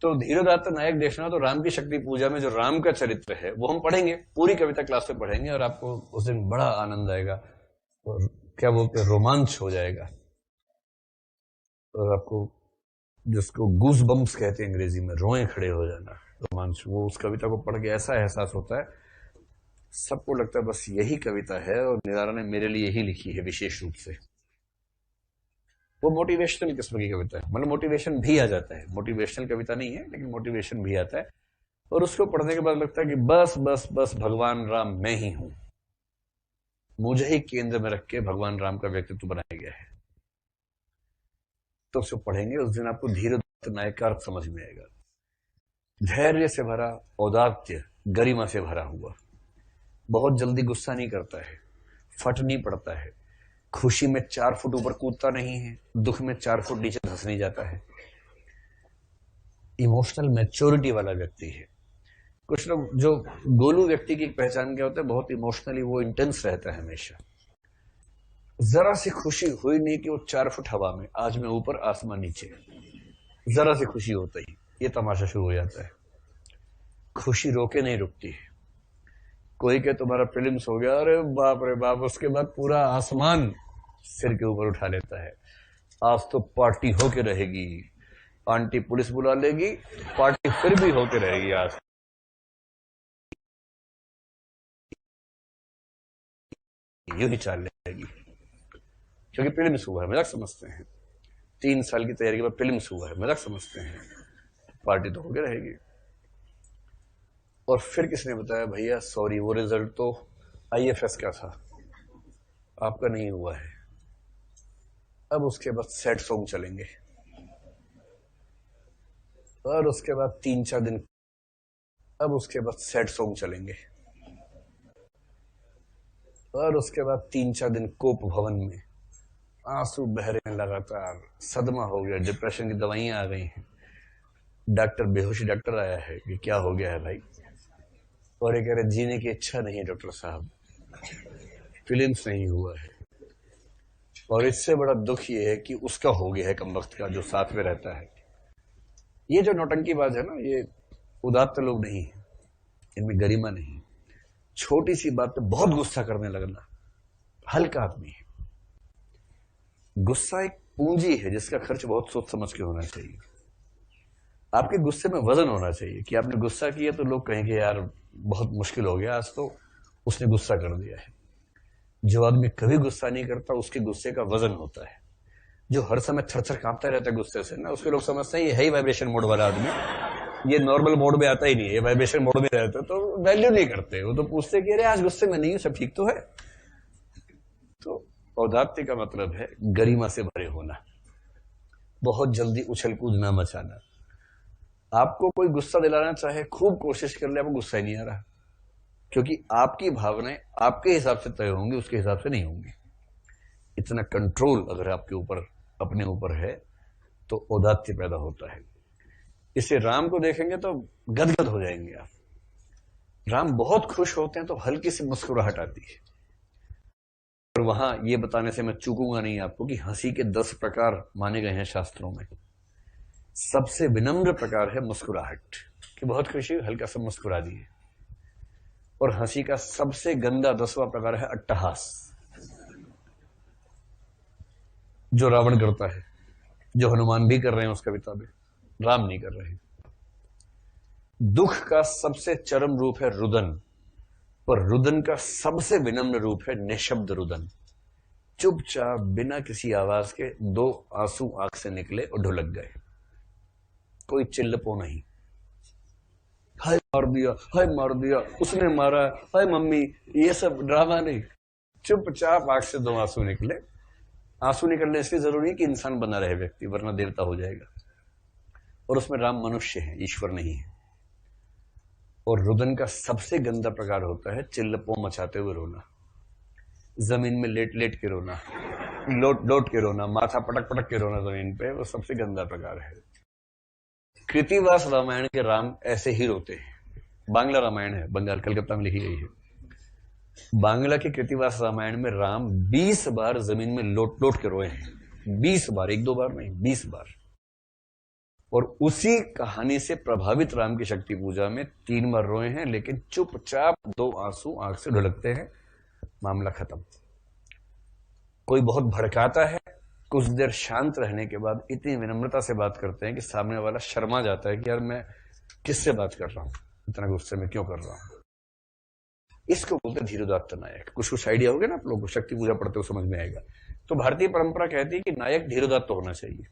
तो धीरोदात्त नायक देखना तो राम की शक्ति पूजा में जो राम का चरित्र है वो हम पढ़ेंगे, पूरी कविता क्लास में पढ़ेंगे और आपको उस दिन बड़ा आनंद आएगा और क्या बोलते हैं रोमांच हो जाएगा और आपको जिसको गूस बम्स कहते हैं अंग्रेजी में, रोए खड़े हो जाना, रोमांच, वो उस कविता को पढ़ के ऐसा एहसास होता है, सबको लगता है बस यही कविता है और निराला ने मेरे लिए ही लिखी है विशेष रूप से। वो मोटिवेशनल किस्म की कविता है, मतलब मोटिवेशन भी आ जाता है, मोटिवेशनल कविता नहीं है लेकिन मोटिवेशन भी आता है और उसको पढ़ने के बाद लगता है कि बस बस बस भगवान राम मैं ही हूं, मुझे ही केंद्र में रख के भगवान राम का व्यक्तित्व बनाया गया है। तो उसको पढ़ेंगे उस दिन आपको धीरोदात्त नायक का अर्थ समझ में आएगा। धैर्य से भरा, औदात्य, गरिमा से भरा हुआ, बहुत जल्दी गुस्सा नहीं करता है, फट नहीं पड़ता है, खुशी में 4 फुट ऊपर कूदता नहीं है, दुख में 4 फुट नीचे धंस नहीं जाता है। इमोशनल मैच्योरिटी वाला व्यक्ति है। कुछ लोग जो गोलू व्यक्ति की पहचान क्या होता है, बहुत इमोशनली वो इंटेंस रहता है हमेशा। जरा सी खुशी हुई नहीं कि वो 4 फुट हवा में, आज मैं ऊपर आसमान नीचे, जरा सी खुशी होता ही ये तमाशा शुरू हो जाता है। खुशी रोके नहीं रुकती है। कोई के तुम्हारा फिल्म्स हो गया, अरे बाप रे बाप, उसके बाद पूरा आसमान सिर के ऊपर उठा लेता है। आज तो पार्टी होके रहेगी, आंटी पुलिस बुला लेगी, पार्टी फिर भी होके रहेगी। आज यूं ही चाल लेगी क्योंकि फिल्म्स हुआ है, मजाक समझते हैं। 3 साल की तैयारी के बाद फिल्म्स हुआ है, मजाक समझते हैं। पार्टी तो होके रहेगी। और फिर किसने बताया भैया सॉरी वो रिजल्ट तो आईएफएस का था, आपका नहीं हुआ है। अब उसके बाद सैड सॉन्ग चलेंगे और उसके बाद 3-4 दिन, अब उसके बाद सैड सॉन्ग चलेंगे और उसके बाद 3-4 दिन कोप भवन में आंसू बह रहे हैं लगातार, सदमा हो गया, डिप्रेशन की दवाइयां आ गई हैं, डॉक्टर बेहोशी डॉक्टर आया है कि क्या हो गया है भाई, और ये कह रहे जीने की इच्छा नहीं है डॉक्टर साहब, फिल्म्स नहीं हुआ है। और इससे बड़ा दुख ये है कि उसका हो गया है कमबख्त का, जो साथ में रहता है। ये जो नौटंकीबाज है ना, ये उदात्त लोग नहीं है, इनमें गरिमा नहीं। छोटी सी बात पे बहुत गुस्सा करने लगना, हल्का आदमी है। गुस्सा एक पूंजी है जिसका खर्च बहुत सोच समझ के होना चाहिए। आपके गुस्से में वजन होना चाहिए कि आपने गुस्सा किया तो लोग कहेंगे यार बहुत मुश्किल हो गया, आज तो उसने गुस्सा कर दिया है। जो आदमी कभी गुस्सा नहीं करता उसके गुस्से का वजन होता है। जो हर समय थर-थर कांपता रहता है गुस्से से ना, उसके लोग समझते हैं ये है ही वाइब्रेशन मोड वाला आदमी, ये नॉर्मल मोड में आता ही नहीं है, ये वाइब्रेशन मोड में रहता है, तो वैल्यू नहीं करते। वो तो पूछते कि अरे आज गुस्से में नहीं, सब ठीक तो है। तो औदात्य का मतलब है गरिमा से भरे होना, बहुत जल्दी उछल कूद ना मचाना। आपको कोई गुस्सा दिलाना चाहे खूब कोशिश कर ले, आपको गुस्सा ही नहीं आ रहा, क्योंकि आपकी भावनाएं आपके हिसाब से तय होंगी, उसके हिसाब से नहीं होंगी। इतना कंट्रोल अगर आपके ऊपर, अपने ऊपर है तो औदात्य पैदा होता है। इसे राम को देखेंगे तो गदगद हो जाएंगे आप। राम बहुत खुश होते हैं तो हल्की सी मुस्कुराहट आती है। और वहां ये बताने से मैं चूकूंगा नहीं आपको कि हंसी के 10 प्रकार माने गए हैं शास्त्रों में। सबसे विनम्र प्रकार है मुस्कुराहट, कि बहुत खुशी हल्का सा मुस्कुरा दिए। और हंसी का सबसे गंदा 10वां प्रकार है अट्टहास, जो रावण करता है, जो हनुमान भी कर रहे हैं उस कविता में, राम नहीं कर रहे। दुख का सबसे चरम रूप है रुदन, पर रुदन का सबसे विनम्र रूप है निशब्द रुदन। चुपचाप बिना किसी आवाज के 2 आंसू आंख से निकले और ढुलक गए, कोई चिल्लपो नहीं, हाय मार दिया, हाय मार दिया, उसने मारा, हाय मम्मी, ये सब ड्रामा नहीं। चुपचाप आंख से 2 आंसू निकले। आंसू निकलने इसलिए जरूरी है कि इंसान बना रहे व्यक्ति, वरना देवता हो जाएगा। और उसमें राम मनुष्य है, ईश्वर नहीं है। और रुदन का सबसे गंदा प्रकार होता है चिल्लपो मचाते हुए रोना, जमीन में लेट लेट के रोना, लोट लोट के रोना, माथा पटक पटक के रोना जमीन पे, वो सबसे गंदा प्रकार है। कृतिवास रामायण के राम ऐसे ही रोते हैं। बांग्ला रामायण है, बंगाल कलकत्ता में लिखी गई है। बांग्ला के कृतिवास रामायण में राम 20 बार जमीन में लोट लोट के रोए हैं। 20 बार, 1-2 बार नहीं, 20 बार। और उसी कहानी से प्रभावित राम की शक्ति पूजा में 3 बार रोए हैं, लेकिन चुपचाप 2 आंसू आंख से ढुलकते हैं, मामला खत्म। कोई बहुत भड़काता है, कुछ देर शांत रहने के बाद इतनी विनम्रता से बात करते हैं कि सामने वाला शर्मा जाता है कि यार मैं किससे बात कर रहा हूं, इतना गुस्से में क्यों कर रहा हूं। इसको बोलते धीरोदात्त नायक। कुछ कुछ आइडिया हो गया ना आप लोगों को, शक्ति पूजा पढ़ते हो समझ में आएगा। तो भारतीय परंपरा कहती है कि नायक धीरोदात्त होना चाहिए।